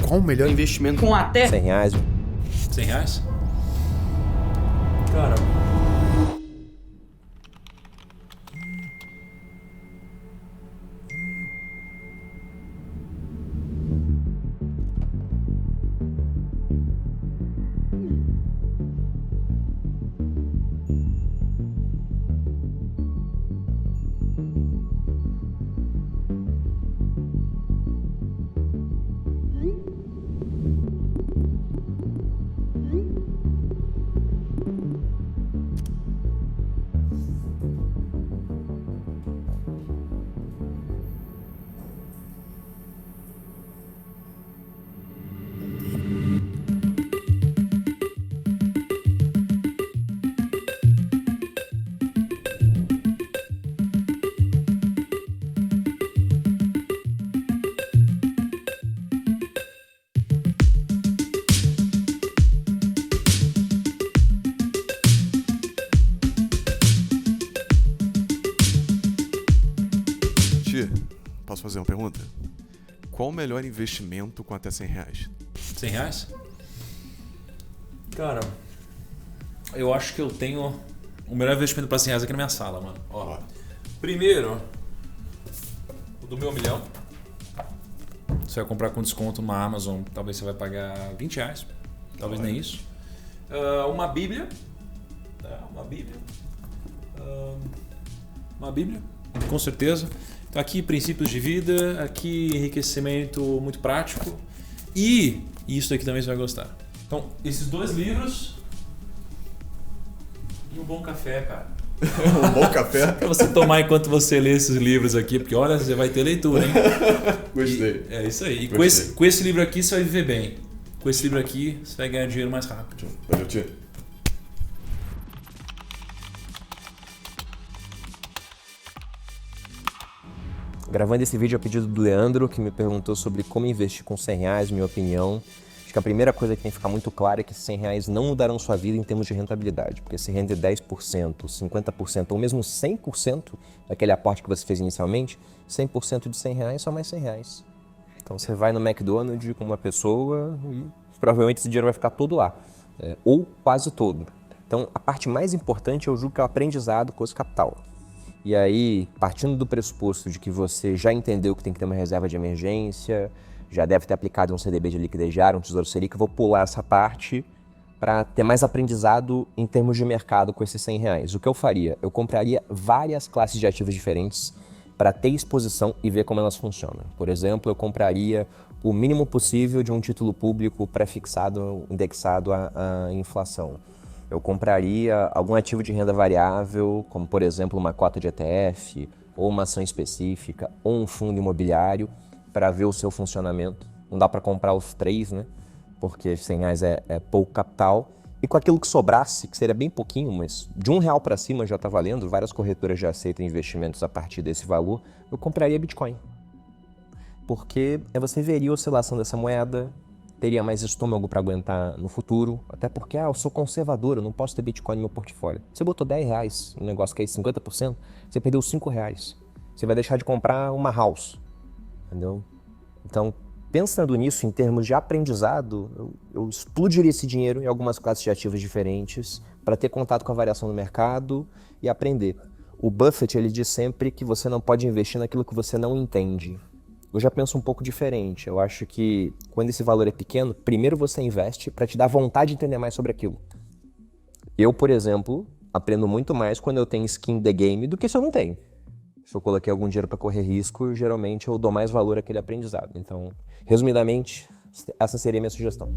Qual o melhor investimento? Com até R$100. R$100? Cara... Posso fazer uma pergunta? Qual o melhor investimento com até R$100? R$100? Cara, eu acho que eu tenho o melhor investimento para R$100 aqui na minha sala, mano. Ó, primeiro, o do meu milhão. Você vai comprar com desconto numa Amazon, talvez você vai pagar R$20. Talvez nem isso. Uma Bíblia. Uma Bíblia, com certeza. Então aqui princípios de vida, aqui enriquecimento muito prático e isso aqui também você vai gostar. Então esses 2 livros e um bom café, cara. Um bom café? Pra você tomar enquanto você lê esses livros aqui, porque olha, você vai ter leitura, hein? Gostei. É isso aí. E com esse livro aqui você vai viver bem. Com esse livro aqui você vai ganhar dinheiro mais rápido. Valeu, tio. Gravando esse vídeo a pedido do Leandro, que me perguntou sobre como investir com R$100, minha opinião. Acho que a primeira coisa que tem que ficar muito clara é que esses R$100 não mudarão sua vida em termos de rentabilidade, porque se render 10%, 50% ou mesmo 100% daquele aporte que você fez inicialmente, 100% de R$100 são mais R$100. Então você vai no McDonald's com uma pessoa e provavelmente esse dinheiro vai ficar todo lá, ou quase todo. Então a parte mais importante eu julgo que é o aprendizado com esse capital. E aí, partindo do pressuposto de que você já entendeu que tem que ter uma reserva de emergência, já deve ter aplicado um CDB de liquidez diário, um Tesouro Selic, eu vou pular essa parte para ter mais aprendizado em termos de mercado com esses R$100. O que eu faria? Eu compraria várias classes de ativos diferentes para ter exposição e ver como elas funcionam. Por exemplo, eu compraria o mínimo possível de um título público pré-fixado, indexado à inflação. Eu compraria algum ativo de renda variável, como por exemplo uma cota de ETF, ou uma ação específica, ou um fundo imobiliário, para ver o seu funcionamento. Não dá para comprar os 3, né? Porque R$100 é pouco capital. E com aquilo que sobrasse, que seria bem pouquinho, mas de R$1 para cima já está valendo, várias corretoras já aceitam investimentos a partir desse valor, eu compraria Bitcoin. Porque você veria a oscilação dessa moeda, teria mais estômago para aguentar no futuro, até porque eu sou conservador, eu não posso ter Bitcoin no meu portfólio. Você botou R$10, um negócio que é 50%, você perdeu R$5. Você vai deixar de comprar uma house, entendeu? Então, pensando nisso em termos de aprendizado, eu explodiria esse dinheiro em algumas classes de ativos diferentes para ter contato com a variação do mercado e aprender. O Buffett, ele diz sempre que você não pode investir naquilo que você não entende. Eu já penso um pouco diferente. Eu acho que quando esse valor é pequeno, primeiro você investe para te dar vontade de entender mais sobre aquilo. Eu, por exemplo, aprendo muito mais quando eu tenho skin in the game do que se eu não tenho. Se eu coloquei algum dinheiro para correr risco, geralmente eu dou mais valor àquele aprendizado. Então, resumidamente, essa seria a minha sugestão.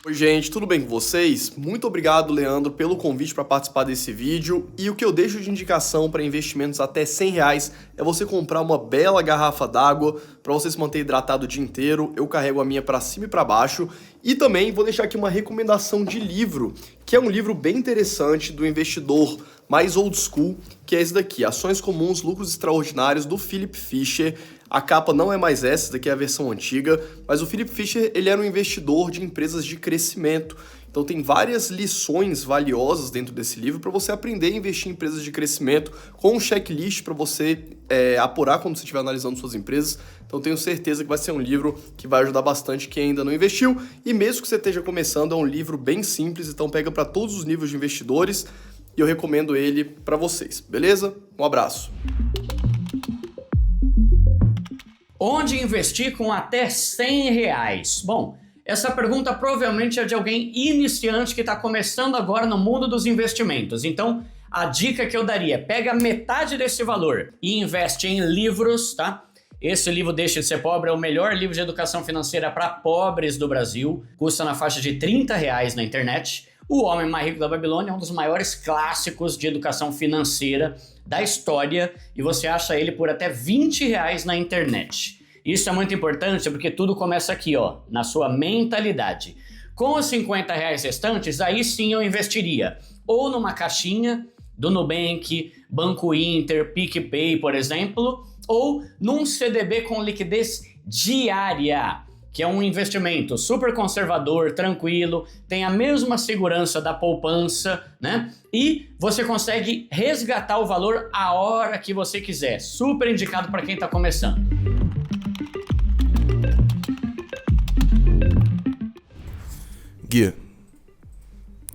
Oi gente, tudo bem com vocês? Muito obrigado, Leandro, pelo convite para participar desse vídeo. E o que eu deixo de indicação para investimentos até R$100 é você comprar uma bela garrafa d'água para você se manter hidratado o dia inteiro. Eu carrego a minha para cima e para baixo. E também vou deixar aqui uma recomendação de livro, que é um livro bem interessante do investidor mais old school, que é esse daqui, Ações Comuns, Lucros Extraordinários, do Philip Fisher. A capa não é mais essa, daqui é a versão antiga, mas o Philip Fisher, ele era um investidor de empresas de crescimento. Então tem várias lições valiosas dentro desse livro para você aprender a investir em empresas de crescimento, com um checklist para você apurar quando você estiver analisando suas empresas. Então tenho certeza que vai ser um livro que vai ajudar bastante quem ainda não investiu, e mesmo que você esteja começando, é um livro bem simples, então pega para todos os níveis de investidores, e eu recomendo ele para vocês, beleza? Um abraço! Onde investir com até R$100? Bom, essa pergunta provavelmente é de alguém iniciante que está começando agora no mundo dos investimentos. Então, a dica que eu daria é pega metade desse valor e investe em livros, tá? Esse livro Deixe de Ser Pobre é o melhor livro de educação financeira para pobres do Brasil. Custa na faixa de R$30 na internet. O Homem Mais Rico da Babilônia é um dos maiores clássicos de educação financeira da história e você acha ele por até R$20 na internet. Isso é muito importante porque tudo começa aqui, ó, na sua mentalidade. Com os R$50 restantes, aí sim eu investiria ou numa caixinha do Nubank, Banco Inter, PicPay, por exemplo, ou num CDB com liquidez diária, que é um investimento super conservador, tranquilo, tem a mesma segurança da poupança, né? E você consegue resgatar o valor a hora que você quiser. Super indicado para quem está começando. Gui,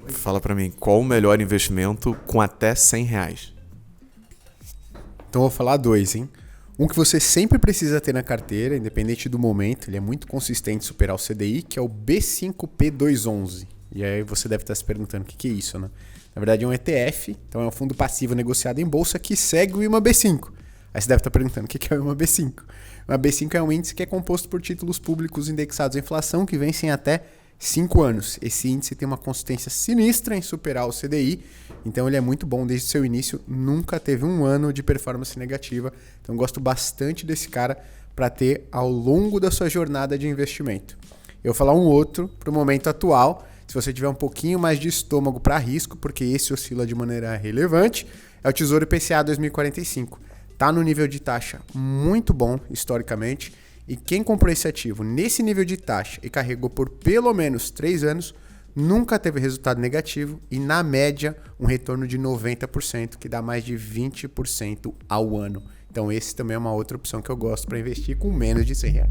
fala pra mim, qual o melhor investimento com até R$100? Então eu vou falar dois, hein? Um que você sempre precisa ter na carteira, independente do momento, ele é muito consistente em superar o CDI, que é o B5P211. E aí você deve estar se perguntando o que é isso, né? Na verdade é um ETF, então é um fundo passivo negociado em bolsa que segue o IMAB5. Aí você deve estar perguntando o que é o IMAB5. O IMAB5 é um índice que é composto por títulos públicos indexados à inflação que vencem até 5 anos. Esse índice tem uma consistência sinistra em superar o CDI, então ele é muito bom desde o seu início, nunca teve um ano de performance negativa, então gosto bastante desse cara para ter ao longo da sua jornada de investimento. Eu vou falar um outro para o momento atual, se você tiver um pouquinho mais de estômago para risco, porque esse oscila de maneira relevante, é o Tesouro IPCA 2045. Está no nível de taxa muito bom historicamente, e quem comprou esse ativo nesse nível de taxa e carregou por pelo menos 3 anos, nunca teve resultado negativo e, na média, um retorno de 90%, que dá mais de 20% ao ano. Então, esse também é uma outra opção que eu gosto para investir com menos de R$100.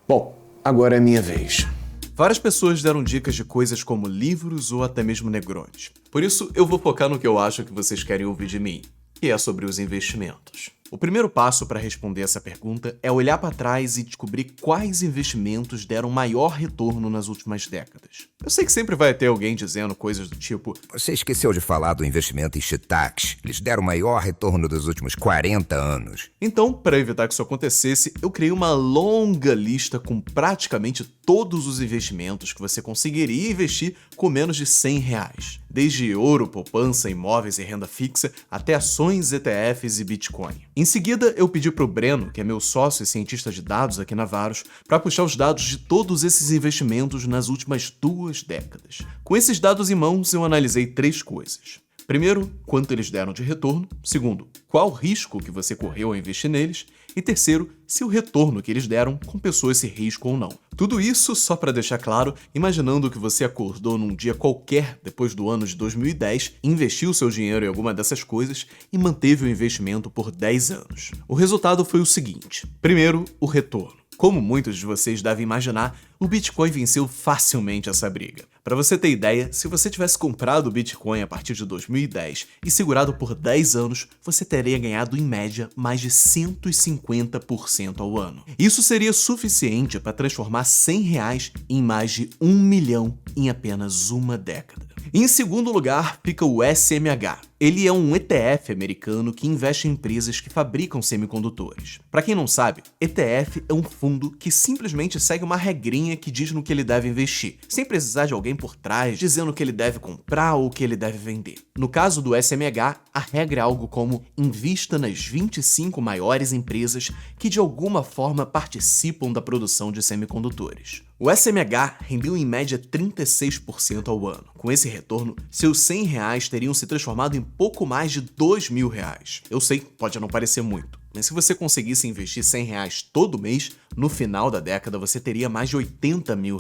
Bom, agora é minha vez. Várias pessoas deram dicas de coisas como livros ou até mesmo Negronis. Por isso, eu vou focar no que eu acho que vocês querem ouvir de mim, que é sobre os investimentos. O primeiro passo para responder essa pergunta é olhar para trás e descobrir quais investimentos deram maior retorno nas últimas décadas. Eu sei que sempre vai ter alguém dizendo coisas do tipo: você esqueceu de falar do investimento em Shitaks. Eles deram o maior retorno dos últimos 40 anos. Então, para evitar que isso acontecesse, eu criei uma longa lista com praticamente todos os investimentos que você conseguiria investir com menos de R$100. Desde ouro, poupança, imóveis e renda fixa, até ações, ETFs e Bitcoin. Em seguida, eu pedi para o Breno, que é meu sócio e cientista de dados aqui na Varos, para puxar os dados de todos esses investimentos nas últimas 2 décadas. Com esses dados em mãos, eu analisei 3 coisas. Primeiro, quanto eles deram de retorno. Segundo, qual o risco que você correu ao investir neles. E terceiro, se o retorno que eles deram compensou esse risco ou não. Tudo isso só para deixar claro, imaginando que você acordou num dia qualquer depois do ano de 2010, investiu seu dinheiro em alguma dessas coisas e manteve o investimento por 10 anos. O resultado foi o seguinte. Primeiro, o retorno. Como muitos de vocês devem imaginar, o Bitcoin venceu facilmente essa briga. Para você ter ideia, se você tivesse comprado o Bitcoin a partir de 2010 e segurado por 10 anos, você teria ganhado em média mais de 150% ao ano. Isso seria suficiente para transformar R$100 em mais de 1 milhão em apenas uma década. Em segundo lugar, fica o SMH. Ele é um ETF americano que investe em empresas que fabricam semicondutores. Para quem não sabe, ETF é um fundo que simplesmente segue uma regrinha que diz no que ele deve investir, sem precisar de alguém por trás dizendo o que ele deve comprar ou o que ele deve vender. No caso do SMH, a regra é algo como invista nas 25 maiores empresas que de alguma forma participam da produção de semicondutores. O SMH rendeu em média 36% ao ano. Com esse retorno, seus R$100 teriam se transformado em pouco mais de R$2.000. Eu sei, pode não parecer muito. mas se você conseguisse investir R$100 todo mês, no final da década você teria mais de R$80 mil.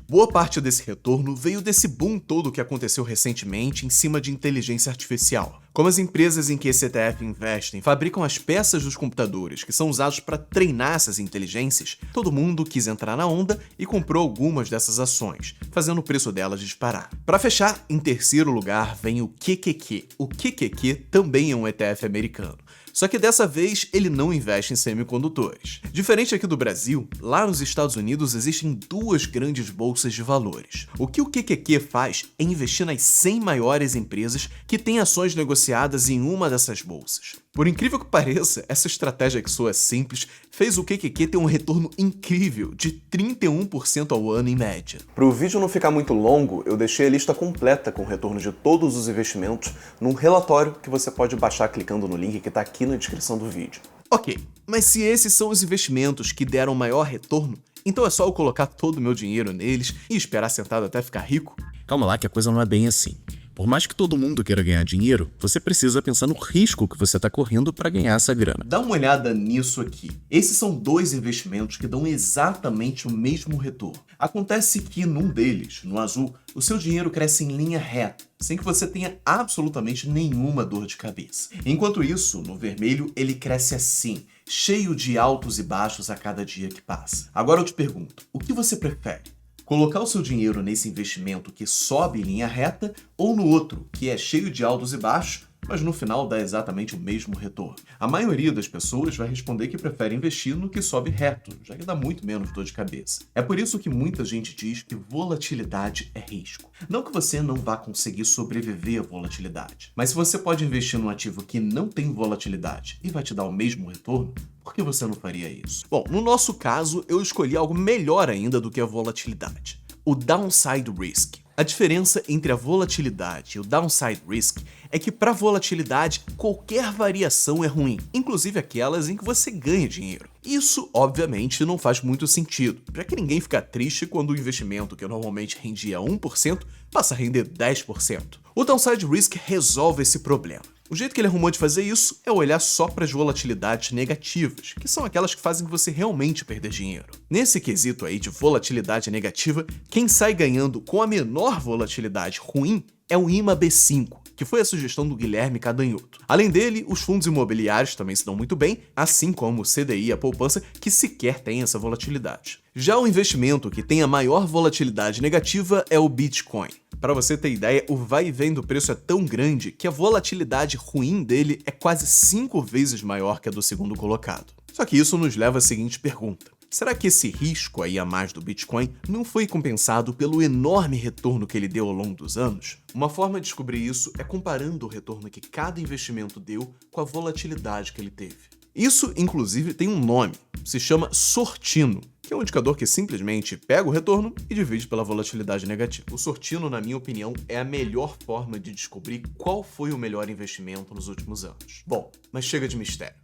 Boa parte desse retorno veio desse boom todo que aconteceu recentemente em cima de inteligência artificial. Como as empresas em que esse ETF investem fabricam as peças dos computadores que são usados para treinar essas inteligências, todo mundo quis entrar na onda e comprou algumas dessas ações, fazendo o preço delas disparar. Para fechar, em terceiro lugar vem o QQQ. O QQQ também é um ETF americano. Só que dessa vez ele não investe em semicondutores. Diferente aqui do Brasil, lá nos Estados Unidos existem duas grandes bolsas de valores. O que o QQQ faz é investir nas 100 maiores empresas que têm ações negociadas em uma dessas bolsas. Por incrível que pareça, essa estratégia que soa simples fez o QQQ ter um retorno incrível de 31% ao ano em média. Para o vídeo não ficar muito longo, eu deixei a lista completa com o retorno de todos os investimentos num relatório que você pode baixar clicando no link que está aqui na descrição do vídeo. Ok, mas se esses são os investimentos que deram maior retorno, então é só eu colocar todo o meu dinheiro neles e esperar sentado até ficar rico? Calma lá que a coisa não é bem assim. Por mais que todo mundo queira ganhar dinheiro, você precisa pensar no risco que você está correndo para ganhar essa grana. Dá uma olhada nisso aqui. Esses são dois investimentos que dão exatamente o mesmo retorno. Acontece que num deles, no azul, o seu dinheiro cresce em linha reta, sem que você tenha absolutamente nenhuma dor de cabeça. Enquanto isso, no vermelho, ele cresce assim, cheio de altos e baixos a cada dia que passa. Agora eu te pergunto, o que você prefere? Colocar o seu dinheiro nesse investimento que sobe em linha reta ou no outro, que é cheio de altos e baixos, mas no final dá exatamente o mesmo retorno? A maioria das pessoas vai responder que prefere investir no que sobe reto, já que dá muito menos dor de cabeça. É por isso que muita gente diz que volatilidade é risco. Não que você não vá conseguir sobreviver à volatilidade, mas se você pode investir num ativo que não tem volatilidade e vai te dar o mesmo retorno, por que você não faria isso? Bom, no nosso caso, eu escolhi algo melhor ainda do que a volatilidade: o downside risk. A diferença entre a volatilidade e o downside risk é que para volatilidade qualquer variação é ruim, inclusive aquelas em que você ganha dinheiro. Isso, obviamente, não faz muito sentido, já que ninguém fica triste quando o investimento que normalmente rendia 1% passa a render 10%. O downside risk resolve esse problema. O jeito que ele arrumou de fazer isso é olhar só para as volatilidades negativas, que são aquelas que fazem você realmente perder dinheiro. Nesse quesito aí de volatilidade negativa, quem sai ganhando com a menor volatilidade ruim é o IMA B5, que foi a sugestão do Guilherme Cadanhoto. Além dele, os fundos imobiliários também se dão muito bem, assim como o CDI e a poupança, que sequer tem essa volatilidade. Já o investimento que tem a maior volatilidade negativa é o Bitcoin. Para você ter ideia, o vai e vem do preço é tão grande que a volatilidade ruim dele é quase 5 vezes maior que a do segundo colocado. Só que isso nos leva à seguinte pergunta: será que esse risco aí a mais do Bitcoin não foi compensado pelo enorme retorno que ele deu ao longo dos anos? Uma forma de descobrir isso é comparando o retorno que cada investimento deu com a volatilidade que ele teve. Isso, inclusive, tem um nome, se chama Sortino, que é um indicador que simplesmente pega o retorno e divide pela volatilidade negativa. O Sortino, na minha opinião, é a melhor forma de descobrir qual foi o melhor investimento nos últimos anos. Bom, mas chega de mistério.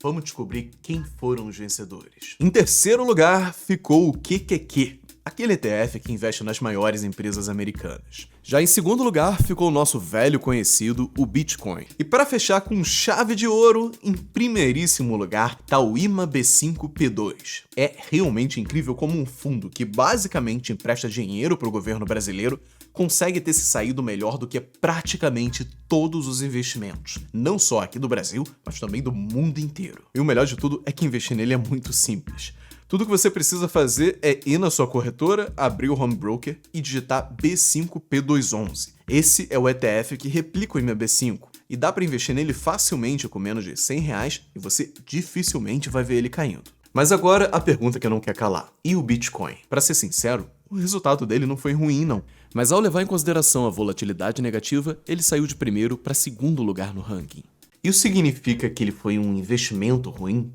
Vamos descobrir quem foram os vencedores. Em terceiro lugar ficou o QQQ, aquele ETF que investe nas maiores empresas americanas. Já em segundo lugar ficou o nosso velho conhecido, o Bitcoin. E para fechar com chave de ouro, em primeiríssimo lugar está o IMA B5P2. É realmente incrível como um fundo que basicamente empresta dinheiro para o governo brasileiro consegue ter se saído melhor do que praticamente todos os investimentos, não só aqui do Brasil, mas também do mundo inteiro. E o melhor de tudo é que investir nele é muito simples. Tudo que você precisa fazer é ir na sua corretora, abrir o home broker e digitar B5P211. Esse é o ETF que replica o IMAB5 e dá para investir nele facilmente com menos de R$100 e você dificilmente vai ver ele caindo. Mas agora a pergunta que não quer calar: e o Bitcoin? Para ser sincero, o resultado dele não foi ruim não, mas ao levar em consideração a volatilidade negativa, ele saiu de primeiro para segundo lugar no ranking. Isso significa que ele foi um investimento ruim?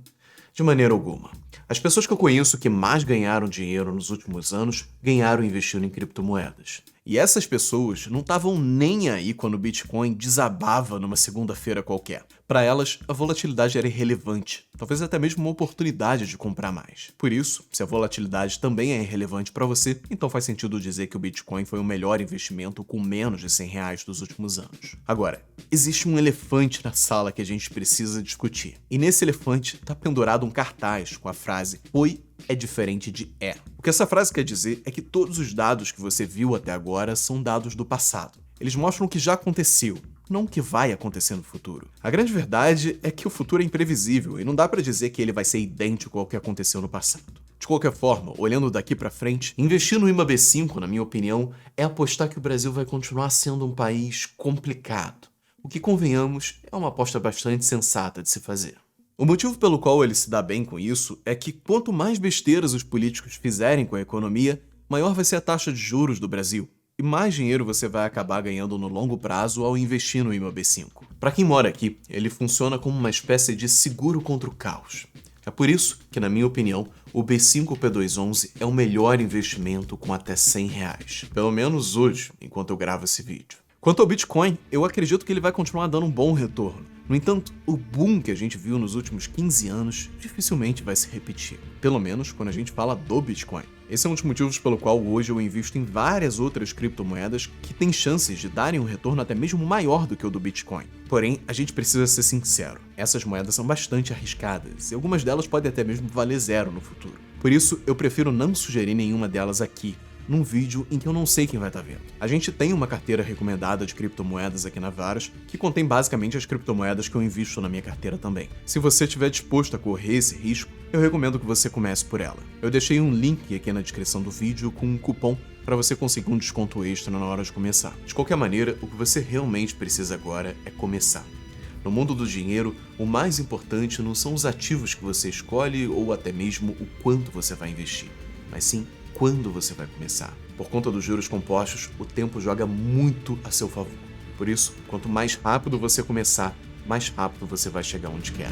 De maneira alguma. As pessoas que eu conheço que mais ganharam dinheiro nos últimos anos ganharam investindo em criptomoedas. E essas pessoas não estavam nem aí quando o Bitcoin desabava numa segunda-feira qualquer. Para elas, a volatilidade era irrelevante, talvez até mesmo uma oportunidade de comprar mais. Por isso, se a volatilidade também é irrelevante para você, então faz sentido dizer que o Bitcoin foi o melhor investimento com menos de R$100 dos últimos anos. Agora, existe um elefante na sala que a gente precisa discutir. E nesse elefante está pendurado um cartaz com a frase "Foi é diferente de é". O que essa frase quer dizer é que todos os dados que você viu até agora são dados do passado. Eles mostram o que já aconteceu, não o que vai acontecer no futuro. A grande verdade é que o futuro é imprevisível e não dá para dizer que ele vai ser idêntico ao que aconteceu no passado. De qualquer forma, olhando daqui para frente, investir no IMAB5, na minha opinião, é apostar que o Brasil vai continuar sendo um país complicado. O que, convenhamos, é uma aposta bastante sensata de se fazer. O motivo pelo qual ele se dá bem com isso é que quanto mais besteiras os políticos fizerem com a economia, maior vai ser a taxa de juros do Brasil. E mais dinheiro você vai acabar ganhando no longo prazo ao investir no IMAB5. Para quem mora aqui, ele funciona como uma espécie de seguro contra o caos. É por isso que, na minha opinião, o B5P211 é o melhor investimento com até R$100. Pelo menos hoje, enquanto eu gravo esse vídeo. Quanto ao Bitcoin, eu acredito que ele vai continuar dando um bom retorno. No entanto, o boom que a gente viu nos últimos 15 anos dificilmente vai se repetir. Pelo menos quando a gente fala do Bitcoin. Esse é um dos motivos pelo qual hoje eu invisto em várias outras criptomoedas que têm chances de darem um retorno até mesmo maior do que o do Bitcoin. Porém, a gente precisa ser sincero, essas moedas são bastante arriscadas e algumas delas podem até mesmo valer zero no futuro. Por isso, eu prefiro não sugerir nenhuma delas aqui, num vídeo em que eu não sei quem vai estar vendo. A gente tem uma carteira recomendada de criptomoedas aqui na Varas, que contém basicamente as criptomoedas que eu invisto na minha carteira também. Se você estiver disposto a correr esse risco, eu recomendo que você comece por ela. Eu deixei um link aqui na descrição do vídeo com um cupom para você conseguir um desconto extra na hora de começar. De qualquer maneira, o que você realmente precisa agora é começar. No mundo do dinheiro, o mais importante não são os ativos que você escolhe ou até mesmo o quanto você vai investir, mas sim quando você vai começar. Por conta dos juros compostos, o tempo joga muito a seu favor. Por isso, quanto mais rápido você começar, mais rápido você vai chegar onde quer.